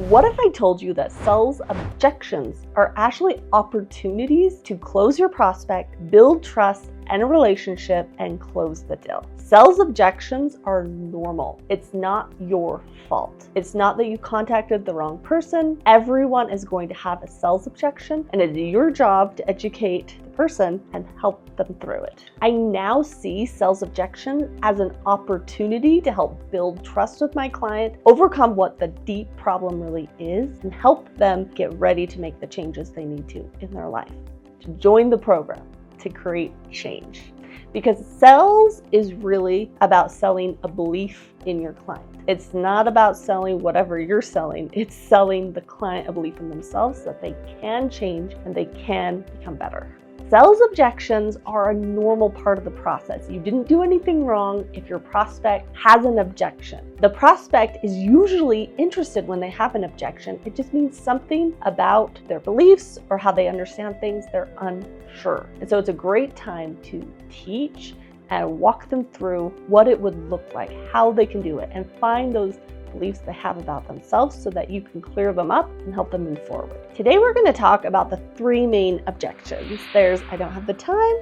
What if I told you that sales objections are actually opportunities to close your prospect, build trust and a relationship, and close the deal? Sales objections are normal. It's not your fault. It's not that you contacted the wrong person. Everyone is going to have a sales objection, and it's your job to educate the person and help them through it. I now see sales objection as an opportunity to help build trust with my client, overcome what the deep problem really is, and help them get ready to make the changes they need to in their life, to join the program, to create change. Because sales is really about selling a belief in your client. It's not about selling whatever you're selling. It's selling the client a belief in themselves that they can change and they can become better. Sales objections are a normal part of the process. You didn't do anything wrong if your prospect has an objection. The prospect is usually interested when they have an objection. It just means something about their beliefs or how they understand things they're unsure. And so it's a great time to teach and walk them through what it would look like, how they can do it, and find those beliefs they have about themselves so that you can clear them up and help them move forward. Today we're going to talk about the three main objections. There's I don't have the time,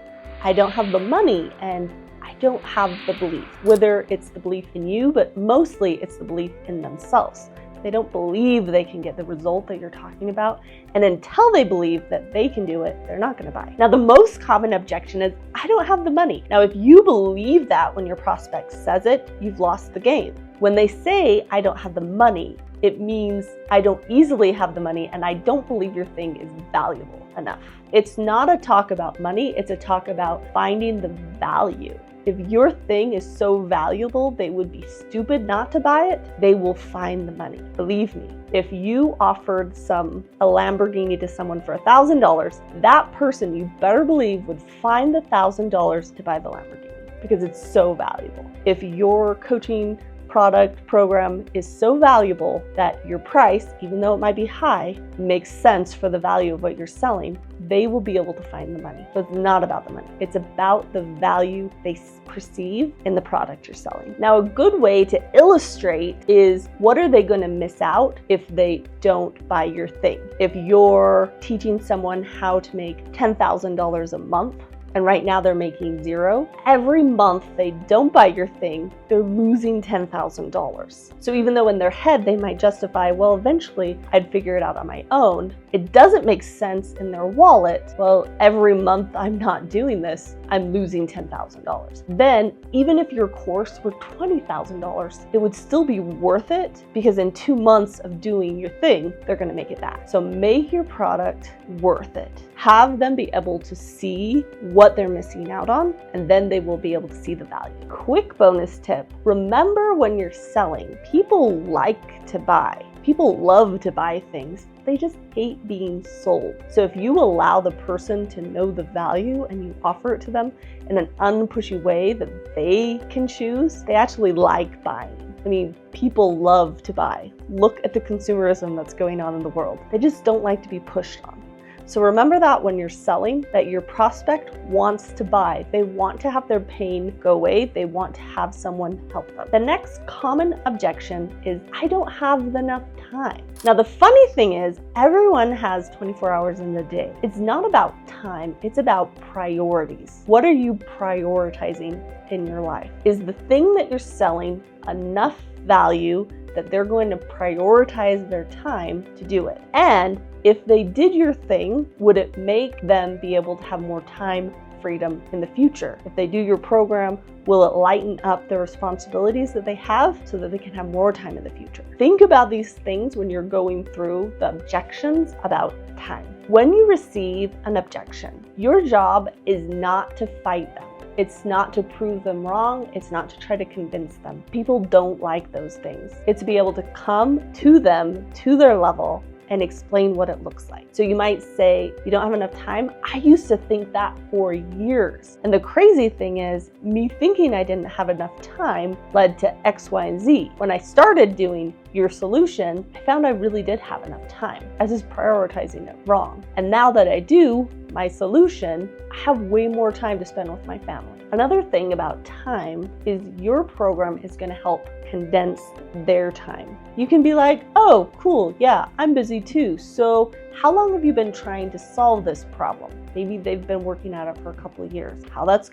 I don't have the money, and I don't have the belief. Whether it's the belief in you, but mostly it's the belief in themselves. They don't believe they can get the result that you're talking about, and until they believe that they can do it, they're not going to buy. Now, the most common objection is, I don't have the money. Now, if you believe that when your prospect says it, you've lost the game. When they say, I don't have the money, it means I don't easily have the money and I don't believe your thing is valuable enough. It's not a talk about money, it's a talk about finding the value. If your thing is so valuable, they would be stupid not to buy it, they will find the money. Believe me, if you offered a Lamborghini to someone for $1,000, that person, you better believe, would find the $1,000 to buy the Lamborghini because it's so valuable. If your coaching program is so valuable that your price, even though it might be high, makes sense for the value of what you're selling, they will be able to find the money. So it's not about the money. It's about the value they perceive in the product you're selling. Now, a good way to illustrate is what are they going to miss out if they don't buy your thing? If you're teaching someone how to make $10,000 a month, and right now they're making $0. Every month they don't buy your thing, they're losing $10,000. So even though in their head they might justify, well, eventually I'd figure it out on my own, it doesn't make sense in their wallet. Well, every month I'm not doing this, I'm losing $10,000. Then even if your course were $20,000, it would still be worth it because in 2 months of doing your thing, they're gonna make it back. So make your product worth it. Have them be able to see what they're missing out on, and then they will be able to see the value. Quick bonus tip, remember when you're selling, people like to buy. People love to buy things. They just hate being sold. So if you allow the person to know the value and you offer it to them in an unpushy way that they can choose, they actually like buying. I mean, people love to buy. Look at the consumerism that's going on in the world. They just don't like to be pushed on. So remember that when you're selling, that your prospect wants to buy. They want to have their pain go away. They want to have someone help them. The next common objection is, I don't have enough time. Now, the funny thing is, everyone has 24 hours in the day. It's not about time, it's about priorities. What are you prioritizing in your life? Is the thing that you're selling enough value that they're going to prioritize their time to do it? And if they did your thing, would it make them be able to have more time freedom in the future? If they do your program, will it lighten up the responsibilities that they have so that they can have more time in the future? Think about these things when you're going through the objections about time. When you receive an objection, your job is not to fight them. It's not to prove them wrong. It's not to try to convince them. People don't like those things. It's to be able to come to them, to their level, and explain what it looks like. So you might say, you don't have enough time. I used to think that for years. And the crazy thing is, me thinking I didn't have enough time led to X, Y, and Z. When I started doing your solution, I found I really did have enough time. I was just prioritizing it wrong. And now that I do my solution, I have way more time to spend with my family. Another thing about time is your program is going to help condense their time. You can be like, oh, cool, yeah, I'm busy too. So how long have you been trying to solve this problem? Maybe they've been working at it for a couple of years. How's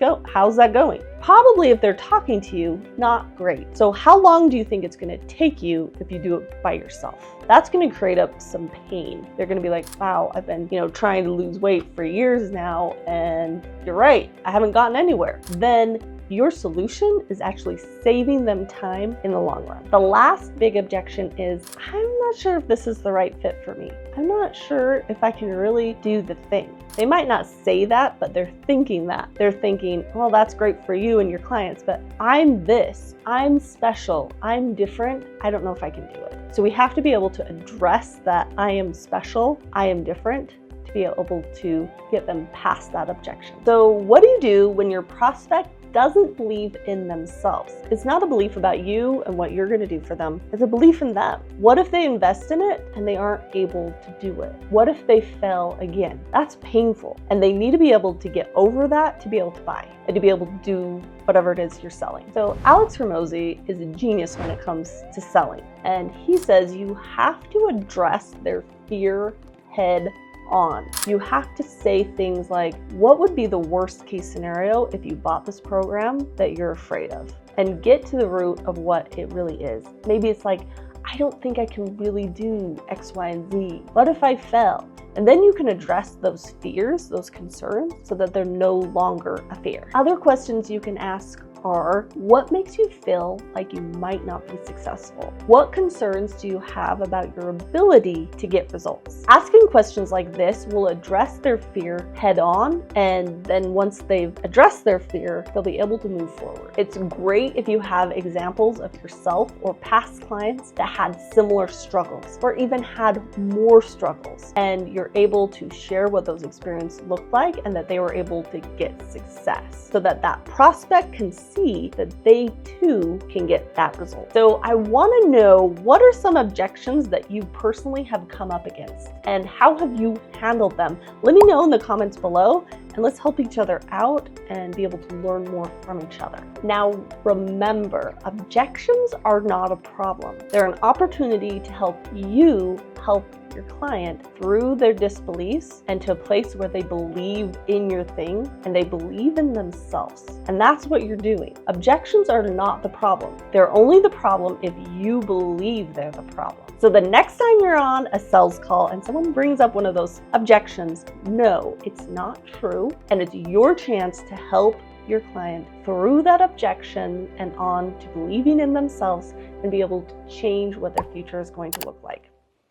that going? Probably if they're talking to you, not great. So how long do you think it's gonna take you if you do it by yourself? That's gonna create up some pain. They're gonna be like, wow, I've been, trying to lose weight for years now, and you're right, I haven't gotten anywhere. Then your solution is actually saving them time in the long run. The last big objection is, I'm not sure if this is the right fit for me. I'm not sure if I can really do the thing. They might not say that, but they're thinking that. They're thinking, well, that's great for you and your clients, but I'm this, I'm special, I'm different. I don't know if I can do it. So we have to be able to address that I am special, I am different, to be able to get them past that objection. So what do you do when your prospect doesn't believe in themselves? It's not a belief about you and what you're going to do for them. It's a belief in them. What if they invest in it and they aren't able to do it? What if they fail again? That's painful. And they need to be able to get over that to be able to buy and to be able to do whatever it is you're selling. So Alex Hormozi is a genius when it comes to selling. And he says you have to address their fear head on. You have to say things like, what would be the worst case scenario if you bought this program that you're afraid of? And get to the root of what it really is. Maybe it's like, I don't think I can really do X, Y, and Z. What if I fail? And then you can address those fears, those concerns, so that they're no longer a fear. Other questions you can ask are, what makes you feel like you might not be successful? What concerns do you have about your ability to get results? Asking questions like this will address their fear head on, and then once they've addressed their fear, they'll be able to move forward. It's great if you have examples of yourself or past clients that had similar struggles or even had more struggles, and you're able to share what those experiences looked like and that they were able to get success, so that that prospect can see that they too can get that result. So I want to know, what are some objections that you personally have come up against and how have you handled them? Let me know in the comments below, and let's help each other out and be able to learn more from each other. Now, remember, objections are not a problem. They're an opportunity to help you help your client through their disbeliefs and to a place where they believe in your thing and they believe in themselves. And that's what you're doing. Objections are not the problem. They're only the problem if you believe they're the problem. So the next time you're on a sales call and someone brings up one of those objections, no, it's not true. And it's your chance to help your client through that objection and on to believing in themselves and be able to change what their future is going to look like.